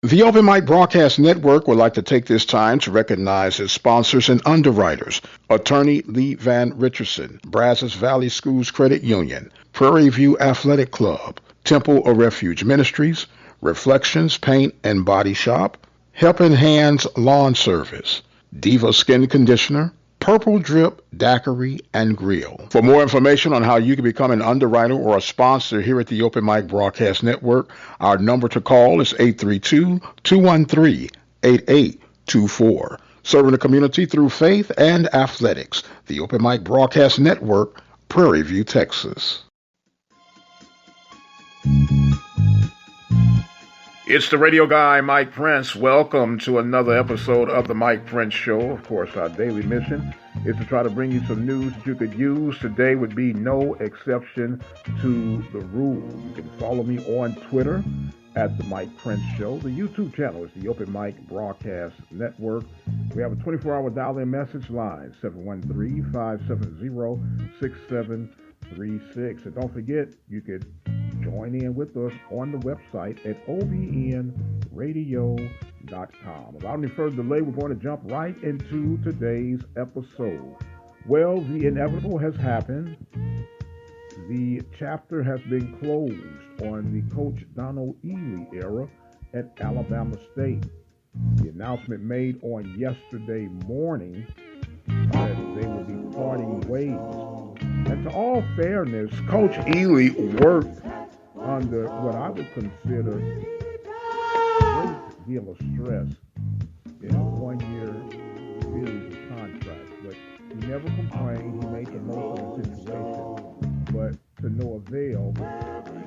The Open Mic Broadcast Network would like to take this time to recognize its sponsors and underwriters: Attorney Lee Van Richardson, Brazos Valley Schools Credit Union, Prairie View Athletic Club, Temple of Refuge Ministries, Reflections Paint and Body Shop, Helping Hands Lawn Service, Diva Skin Conditioner, Purple Drip Daiquiri and Grill. For more information on how you can become an underwriter or a sponsor here at the Open Mic Broadcast Network, our number to call is 832-213-8824. Serving the community through faith and athletics. The Open Mic Broadcast Network, Prairie View, Texas. It's the radio guy, Mike Prince. Welcome to another episode of the Mike Prince Show. Of course, our daily mission is to try to bring you some news that you could use. Today would be no exception to the rule. You can follow me on Twitter at the Mike Prince Show. The YouTube channel is the Open Mic Broadcast Network. We have a 24-hour dial-in message line, 713-570-6736. And don't forget, you could join in with us on the website at obnradio.com. Without any further delay, we're going to jump right into today's episode. Well, the inevitable has happened. The chapter has been closed on the Coach Donald Ely era at Alabama State. The announcement made on yesterday morning that they will be parting ways. And to all fairness, Coach Ely worked under what I would consider a great deal of stress in a one-year series of contracts. But he never complained. He made the most of the situation. But to no avail,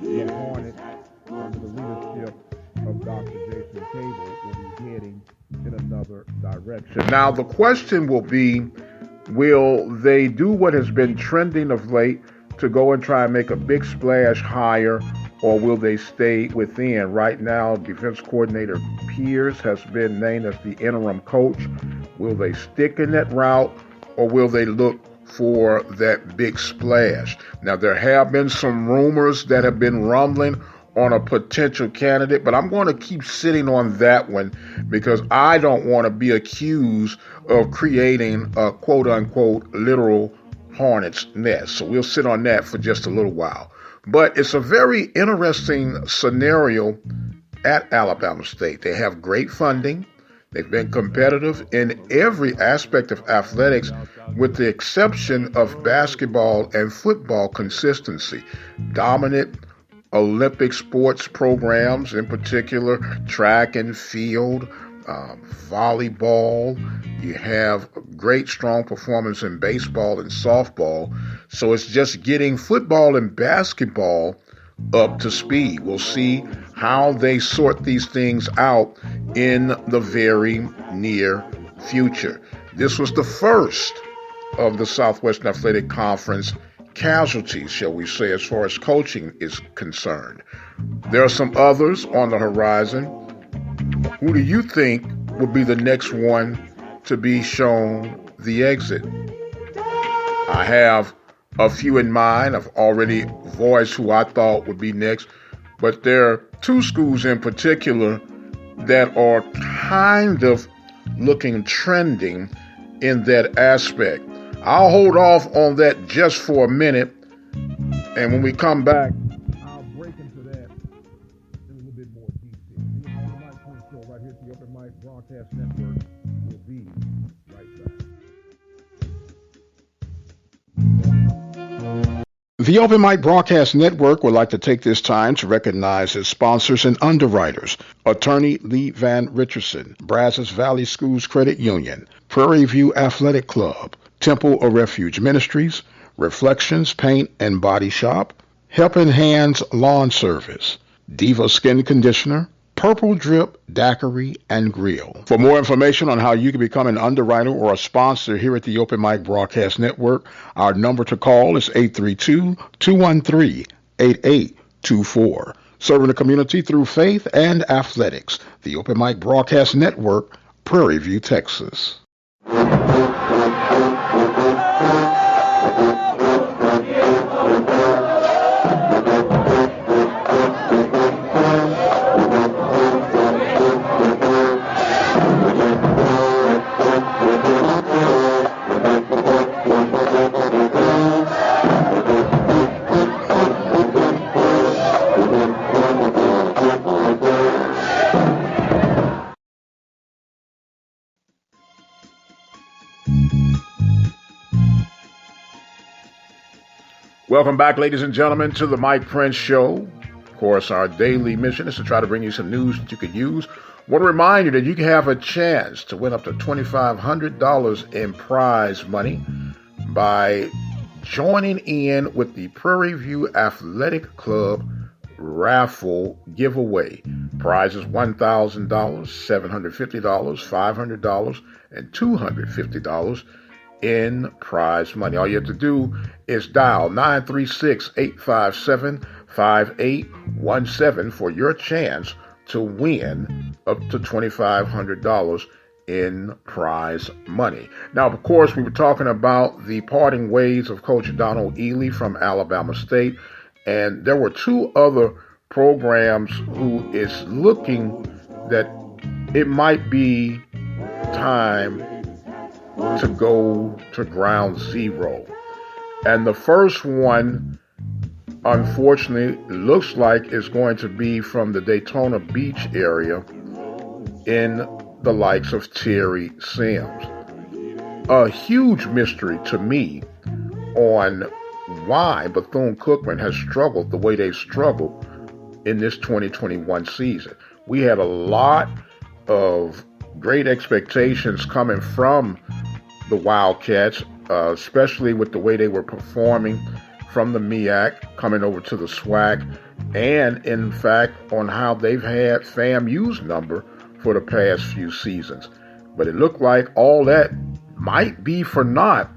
the Hornets, under the leadership of Dr. Jason Cable, will be heading in another direction. Now, the question will be, will they do what has been trending of late to go and try and make a big splash higher, or will they stay within? Right now, defense coordinator Pierce has been named as the interim coach. Will they stick in that route, or will they look for that big splash? Now, there have been some rumors that have been rumbling on a potential candidate, but I'm going to keep sitting on that one because I don't want to be accused of creating a quote-unquote literal hornet's nest. So we'll sit on that for just a little while. But it's a very interesting scenario at Alabama State. They have great funding. They've been competitive in every aspect of athletics, with the exception of basketball and football consistency. Dominant Olympic sports programs, in particular track and field, volleyball. You have great, strong performance in baseball and softball. So it's just getting football and basketball up to speed. We'll see how they sort these things out in the very near future. This was the first of the Southwestern Athletic Conference casualties, shall we say, as far as coaching is concerned. There are some others on the horizon. Who do you think would be the next one to be shown the exit? I have a few in mind. I've already voiced who I thought would be next, but there are two schools in particular that are kind of looking trending in that aspect. I'll hold off on that just for a minute, and when we come back, I'll break into that in a little bit more detail. The Mike Prince Show right here at the Open Mic Broadcast Network will be right back. The Open Mic Broadcast Network would like to take this time to recognize its sponsors and underwriters: Attorney Lee Van Richardson, Brazos Valley Schools Credit Union, Prairie View Athletic Club, Temple of Refuge Ministries, Reflections Paint and Body Shop, Helping Hands Lawn Service, Diva Skin Conditioner, Purple Drip Daiquiri and Grill. For more information on how you can become an underwriter or a sponsor here at the Open Mic Broadcast Network, our number to call is 832-213-8824. Serving the community through faith and athletics. The Open Mic Broadcast Network, Prairie View, Texas. Welcome back, ladies and gentlemen, to the Mike Prince Show. Of course, our daily mission is to try to bring you some news that you could use. I want to remind you that you can have a chance to win up to $2,500 in prize money by joining in with the Prairie View Athletic Club raffle giveaway. Prizes $1,000, $750, $500, and $250 in prize money. All you have to do is dial 936-857-5817 for your chance to win up to $2,500 in prize money. Now, of course, we were talking about the parting ways of Coach Donald Ely from Alabama State, and there were two other programs who is looking that it might be time to go to ground zero. And the first one, unfortunately, looks like it's going to be from the Daytona Beach area in the likes of Terry Sims. A huge mystery to me on why Bethune-Cookman has struggled the way they struggled in this 2021 season. We had a lot of great expectations coming from the Wildcats, especially with the way they were performing from the MEAC, coming over to the SWAC, and in fact on how they've had FAMU's number for the past few seasons. But it looked like all that might be for naught.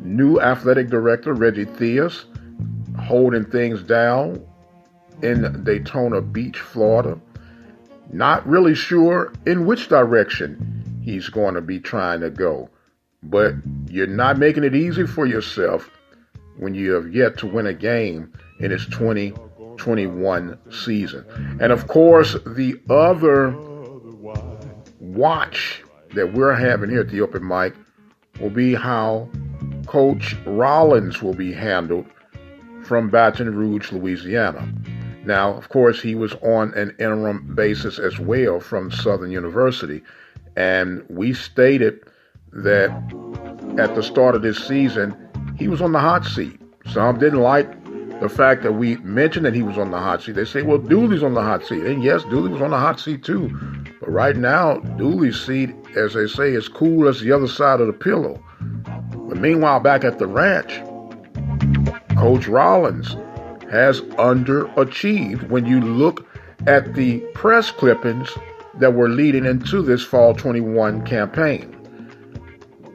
New athletic director Reggie Theus holding things down in Daytona Beach, Florida. Not really sure in which direction he's going to be trying to go. But you're not making it easy for yourself when you have yet to win a game in this 2021 season. And of course, the other watch that we're having here at the Open Mic will be how Coach Rollins will be handled from Baton Rouge, Louisiana. Now, of course, he was on an interim basis as well from Southern University. And we stated that at the start of this season, he was on the hot seat. Some didn't like the fact that we mentioned that he was on the hot seat. They say, well, Dooley's on the hot seat. And yes, Dooley was on the hot seat too. But right now, Dooley's seat, as they say, is cool as the other side of the pillow. But meanwhile, back at the ranch, Coach Rollins has underachieved when you look at the press clippings that were leading into this Fall 21 campaign.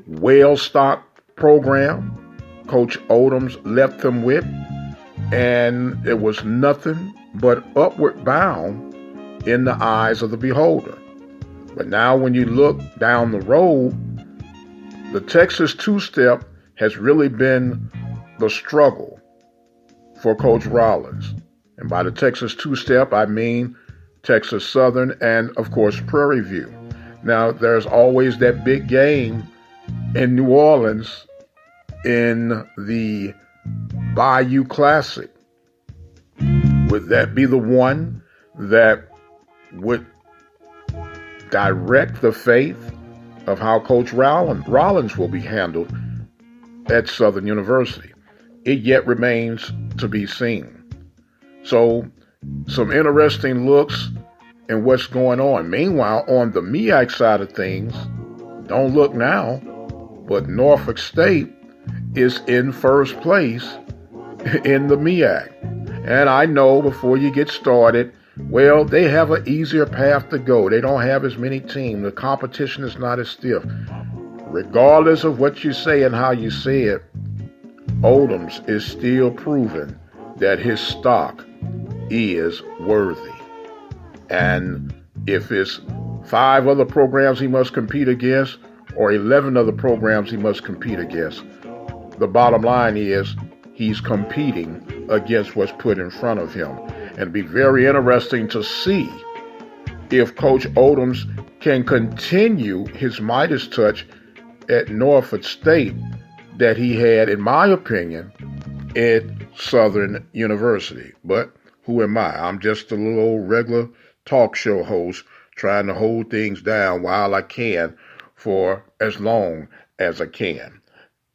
Well-stocked program Coach Odoms left them with, and it was nothing but upward bound in the eyes of the beholder. But now when you look down the road, the Texas two-step has really been the struggle for Coach Rollins. And by the Texas two-step, I mean Texas Southern and, of course, Prairie View. Now, there's always that big game in New Orleans in the Bayou Classic. Would that be the one that would direct the fate of how Coach Rollins will be handled at Southern University? It yet remains to be seen. So, some interesting looks and what's going on. Meanwhile, on the MEAC side of things, don't look now, but Norfolk State is in first place in the MEAC. And I know before you get started, well, they have an easier path to go. They don't have as many teams. The competition is not as stiff. Regardless of what you say and how you say it, Odoms is still proving that his stock is worthy. And if it's 5 other programs he must compete against or 11 other programs he must compete against, the bottom line is he's competing against what's put in front of him. And it'd be very interesting to see if Coach Odoms can continue his Midas touch at Norfolk State that he had, in my opinion, at Southern University. But who am I? I'm just a little old regular talk show host trying to hold things down while I can for as long as I can.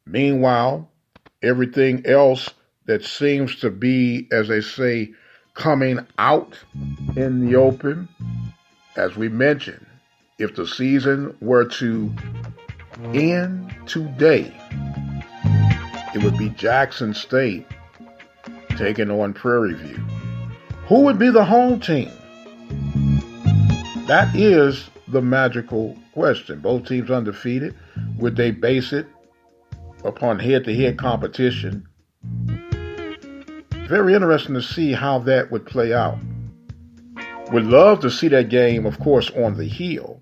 Meanwhile, everything else that seems to be, as they say, coming out in the open. As we mentioned, if the season were to end today, it would be Jackson State taking on Prairie View. Who would be the home team? That is the magical question. Both teams undefeated. Would they base it upon head-to-head competition? Very interesting to see how that would play out. Would love to see that game, of course, on the hill.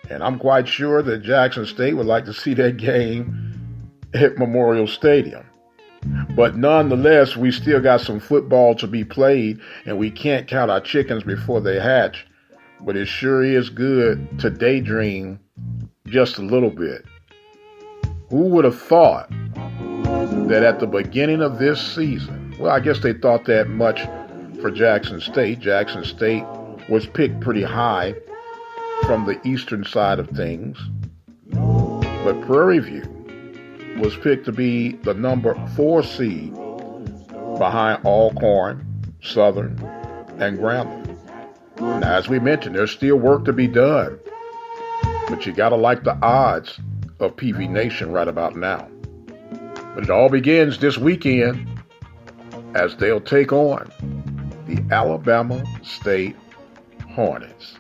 And I'm quite sure that Jackson State would like to see that game at Memorial Stadium. But nonetheless, we still got some football to be played, and we can't count our chickens before they hatch. But it sure is good to daydream just a little bit. Who would have thought that at the beginning of this season, well, I guess they thought that much for Jackson State. Jackson State was picked pretty high from the eastern side of things. But Prairie View was picked to be the number 4 seed behind Alcorn, Southern, and Grambling. Now, as we mentioned, there's still work to be done. But you got to like the odds of PV Nation right about now. But it all begins this weekend as they'll take on the Alabama State Hornets.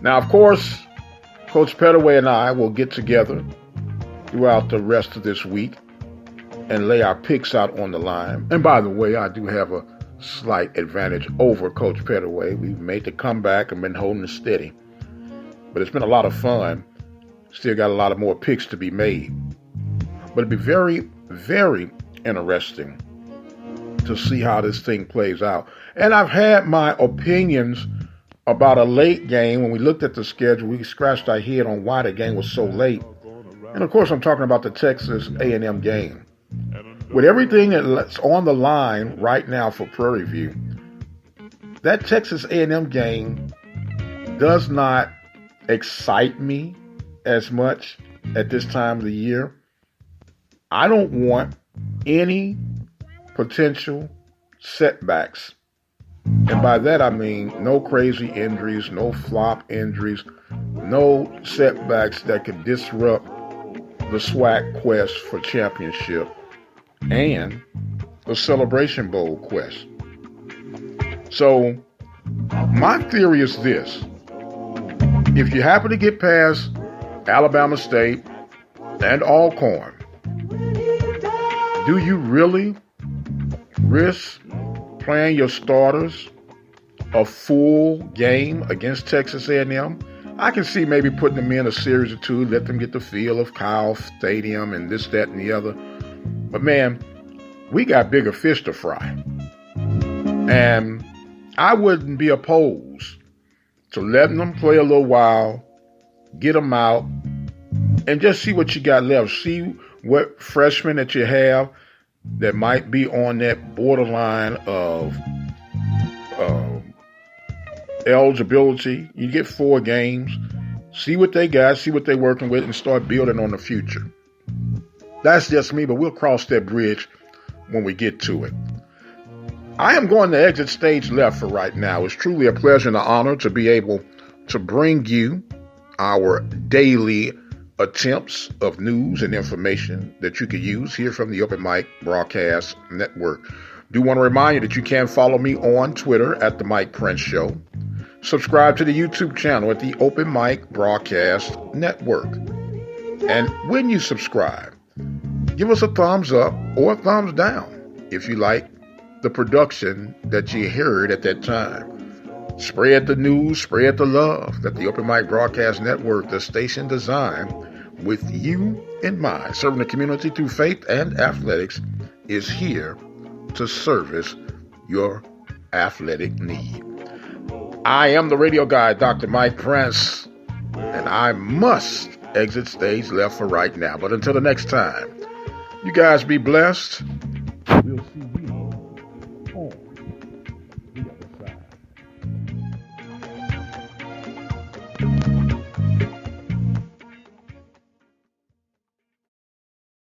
Now, of course, Coach Pettaway and I will get together throughout the rest of this week and lay our picks out on the line. And by the way, I do have a slight advantage over Coach Pettaway. We've made the comeback and been holding it steady. But it's been a lot of fun. Still got a lot of more picks to be made. But it'd be very, very interesting to see how this thing plays out. And I've had my opinions about a late game. When we looked at the schedule, we scratched our head on why the game was so late. And of course, I'm talking about the Texas A&M game. With everything that's on the line right now for Prairie View, that Texas A&M game does not excite me as much at this time of the year. I don't want any potential setbacks. And by that I mean no crazy injuries, no flop injuries, no setbacks that could disrupt the SWAC quest for championship and the Celebration Bowl quest. So my theory is this. If you happen to get past Alabama State and Alcorn, do you really risk playing your starters a full game against Texas A&M? I can see maybe putting them in a series or two, let them get the feel of Kyle Stadium and this, that, and the other. But man, we got bigger fish to fry. And I wouldn't be opposed to letting them play a little while, get them out, and just see what you got left. See what freshmen that you have that might be on that borderline of eligibility. You get 4 games, see what they got, see what they're working with, and start building on the future. That's just me, but we'll cross that bridge when we get to it. I am going to exit stage left for right now. It's truly a pleasure and an honor to be able to bring you our daily attempts of news and information that you could use here from the Open Mic Broadcast Network. Do want to remind you that you can follow me on Twitter at The Mike Prince Show. Subscribe to the YouTube channel at the Open Mic Broadcast Network. And when you subscribe, give us a thumbs up or a thumbs down if you like the production that you heard at that time. Spread the news, spread the love that the Open Mic Broadcast Network, the station designed with you in mind, serving the community through faith and athletics, is here to service your athletic need. I am the radio guy, Dr. Mike Prince, and I must exit stage left for right now. But until the next time, you guys be blessed. We'll see you on